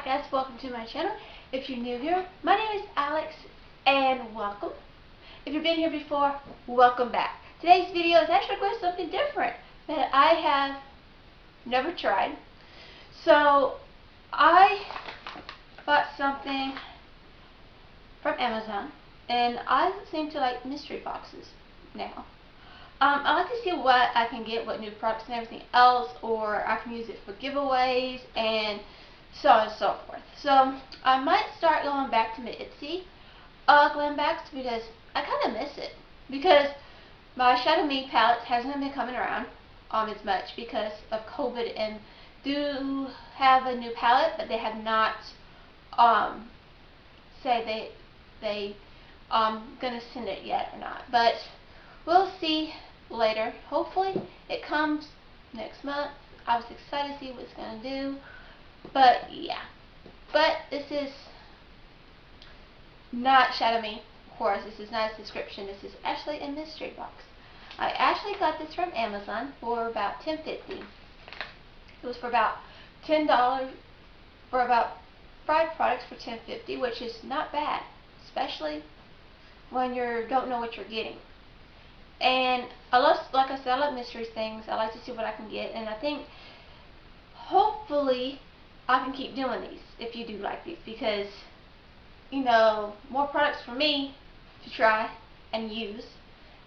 guys, welcome to my channel. If you're new here, my name is Alex and welcome. If you've been here before, welcome back. Today's video is actually going to something different that I have never tried. So I bought something from Amazon and I seem to like mystery boxes now. I like to see what I can get, what new products and everything else, or I can use it for giveaways and so on and so forth. So I might start going back to my Etsy glam bags because I kind of miss it. Because my Shadow Me palette hasn't been coming around as much because of COVID, and do have a new palette, but they have not say they gonna send it yet or not. But we'll see later. Hopefully it comes next month. I was excited to see what it's gonna do. But yeah. But this is not Shadow Me, of course. This is not a subscription. This is actually a mystery box. I actually got this from Amazon for about $10.50. It was for about $10 for about 5 products for $10.50, which is not bad, especially when you don't know what you're getting. And I love, like I said, I love mystery things. I like to see what I can get, and I think hopefully I can keep doing these if you do like these, because you know, more products for me to try and use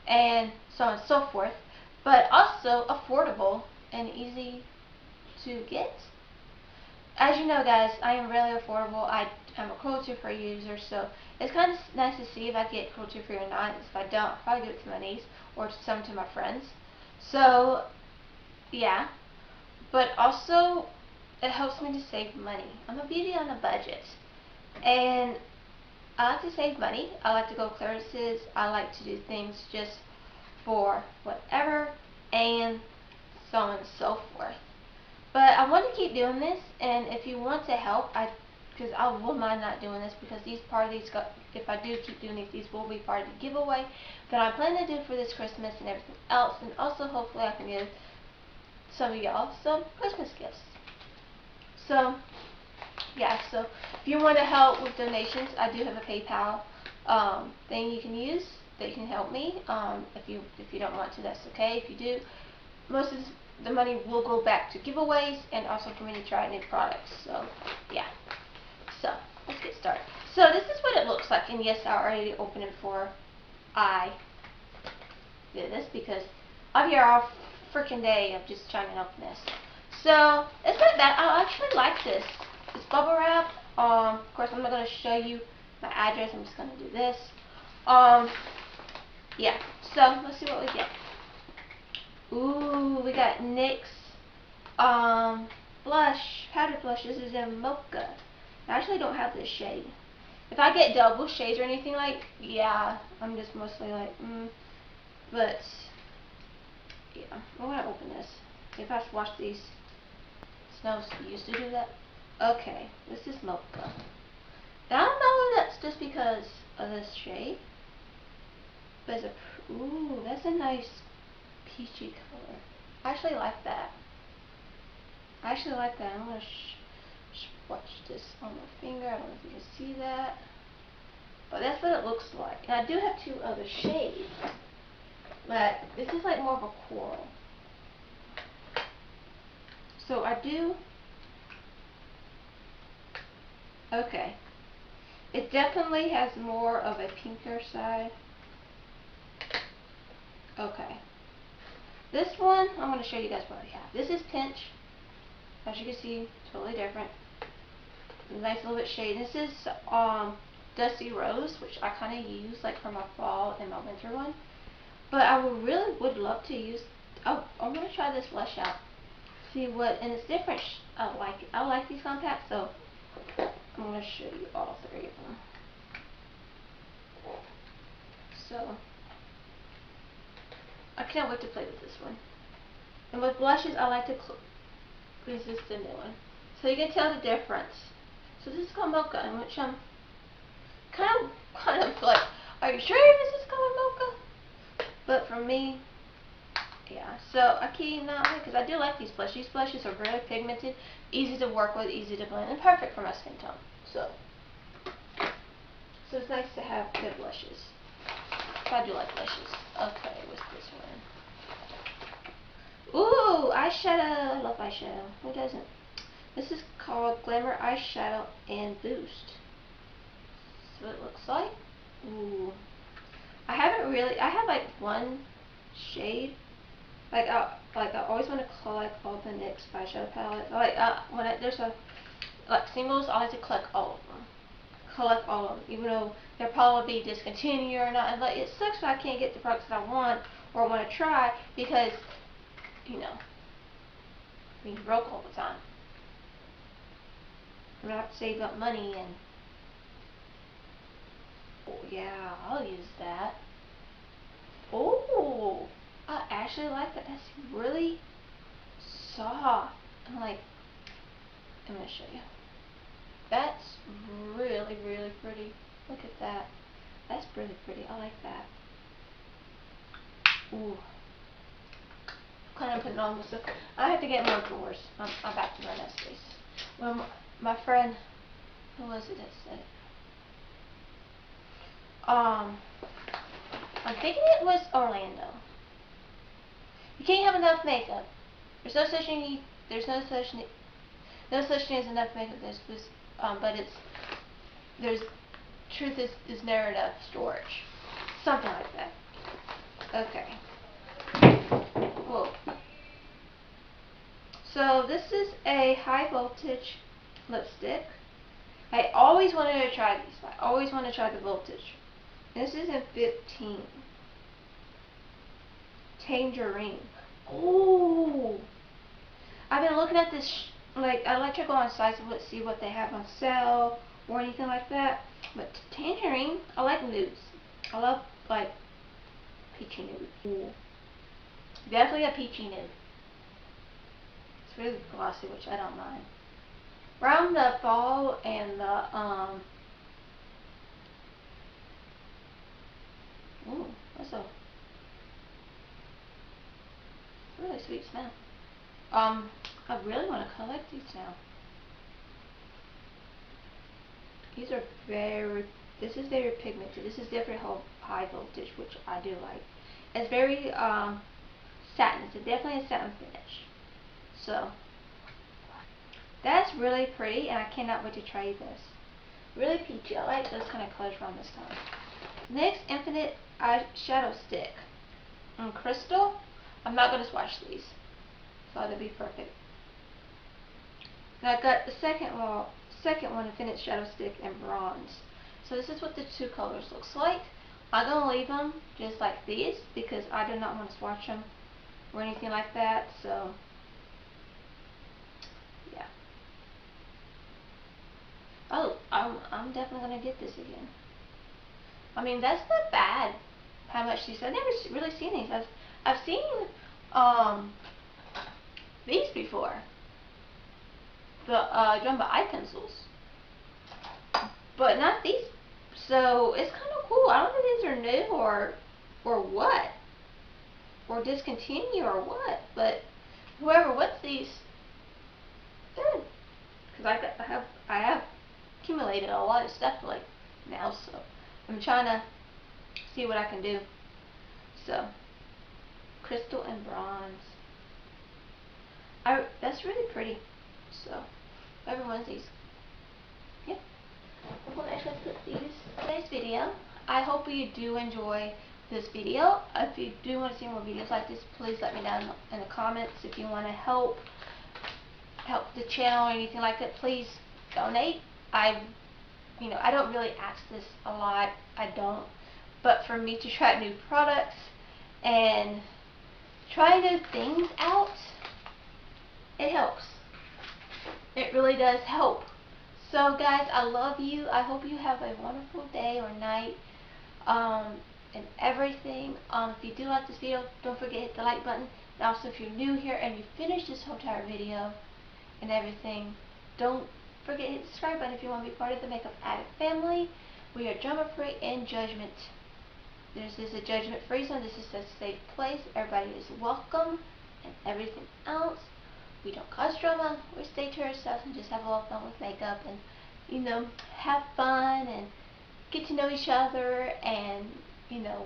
and so on and so forth, but also affordable and easy to get. As you know, guys, I am really affordable. I'm a cruelty-free user, so it's kind of nice to see if I get cruelty-free or not. If I don't, I'll probably give it to my niece or some to my friends. So, yeah. But also, it helps me to save money. I'm a beauty on a budget. And I like to save money. I like to go clearances. I like to do things just for whatever and so on and so forth. But I want to keep doing this, and if you want to help, because I will mind not doing this, because these parties, if I do keep doing these will be part of the giveaway that I'm planning to do for this Christmas and everything else, and also hopefully I can give some of y'all some Christmas gifts. So yeah, so if you want to help with donations, I do have a PayPal thing you can use that can help me. If you don't want to, that's okay. If you do, most of the money will go back to giveaways and also for me to try new products. So yeah. So let's get started. So this is what it looks like, and yes, I already opened it before I did this because I'm here all freaking day of just trying to open this. So it's not bad. I actually like this. It's bubble wrap. Of course, I'm not going to show you my address. I'm just going to do this. Yeah. So let's see what we get. Ooh, we got NYX blush, powder blush. This is in Mocha. I actually don't have this shade. If I get double shades or anything like, yeah, I'm just mostly like, but yeah, I'm gonna open this. If I wash these, smells used to do that. Okay, this is Mocha. Now, I don't know if that's just because of this shade, but it's a, ooh, that's a nice peachy color. I actually like that. I actually like that. I'm gonna swatch this on my finger. I don't know if you can see that, but that's what it looks like. And I do have 2 other shades, but this is like more of a coral. So I do. Okay. It definitely has more of a pinker side. Okay. This one, I'm going to show you guys what I have. This is Pinch. As you can see, totally different. Nice little bit shade. This is Dusty Rose, which I kind of use like for my fall and my winter one. But I really would love to use, I'm going to try this blush out. See what, and it's different. I like it. I like these compacts, so I'm going to show you all 3 of them. So I can't wait to play with this one. And with blushes, I like to use this the new one, so you can tell the difference. So this is called Mocha, in which I'm kind of like, are you sure this is called Mocha? But for me, Yeah, so I keep not because I do like these blushes. These blushes are really pigmented, easy to work with, easy to blend, and perfect for my skin tone. So it's nice to have good blushes. I do like blushes. Okay, what's this one? Ooh, eyeshadow. I love eyeshadow. Who doesn't? This is called Glamour Eyeshadow and Boost. So it looks like. Ooh. I have like one shade. Like I always want to collect all the NYX eyeshadow palette. There's like singles, I like to collect all of them. Collect all of them, even though they'll probably be discontinued or not. And like it sucks when I can't get the products that I want or want to try because, you know, being broke all the time. I'm gonna have to save up money and. Oh yeah, I'll use that. Oh, I actually like that. That's really soft. I'm gonna show you. That's really, really pretty. Look at that. That's really pretty. I like that. Ooh. Kind of putting on this. I have to get more drawers. I'm back to run out of space. Well, my friend, who was it that said it? I'm thinking it was Orlando. You can't have enough makeup. There's no such thing. There's no such thing as enough makeup. But there's truth is never enough storage. Something like that. Okay. Whoa. So this is a high voltage lipstick. I always wanted to try these. I always want to try the voltage. This is in 15. Tangerine. Oh. I've been looking at this. Like I like to go on sites and see what they have on sale or anything like that. But tangerine, I like nudes. I love like peachy nude. Ooh. Definitely a peachy nude. It's really glossy, which I don't mind. Around the fall and the ooh, that's a really sweet smell. I really want to collect these now. These are this is very pigmented. This is different high voltage, which I do like. It's very satin. It's definitely a satin finish. So that's really pretty, and I cannot wait to try this. Really peachy. I like those kind of colors around this time. Next, Infinite Eyeshadow Stick. And Crystal. I'm not going to swatch these, so that'll be perfect. And I got the second one, Infinite Shadow Stick in Bronze. So this is what the two colors looks like. I'm going to leave them just like these because I do not want to swatch them or anything like that. So yeah. Oh, I'm definitely going to get this again. I mean, that's not bad. How much these? I've never really seen these. I've seen um these before. The jumbo eye pencils, but not these. So it's kind of cool. I don't know if these are new or what, or discontinue or what. But whoever wants these, good. Because I have accumulated a lot of stuff like now, so I'm trying to see what I can do. So crystal and bronze. That's really pretty. So whoever wants these, yeah. I'm going to actually put these in today's video. I hope you do enjoy this video. If you do want to see more videos like this, please let me know in the comments. If you want to help the channel or anything like that, please donate. I don't really ask this a lot. I don't. But for me to try new products and try new things out, it helps. It really does help. So guys, I love you. I hope you have a wonderful day or night and everything. If you do like this video, don't forget to hit the like button. And also if you're new here and you finished this whole entire video and everything, don't forget to hit the subscribe button if you want to be part of the Makeup Addict family. We are drama free and judgment This is a judgment-free zone. This is a safe place. Everybody is welcome and everything else. We don't cause drama. We stay to ourselves and just have a lot of fun with makeup and, have fun and get to know each other and,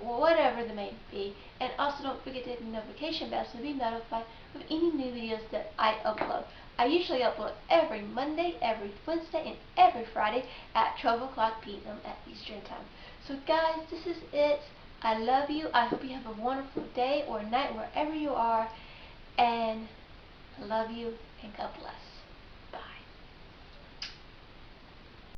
whatever the may be. And also don't forget to hit the notification bell so be notified of any new videos that I upload. I usually upload every Monday, every Wednesday, and every Friday at 12 o'clock p.m. at Eastern Time. So guys, this is it. I love you. I hope you have a wonderful day or night wherever you are. And I love you and God bless.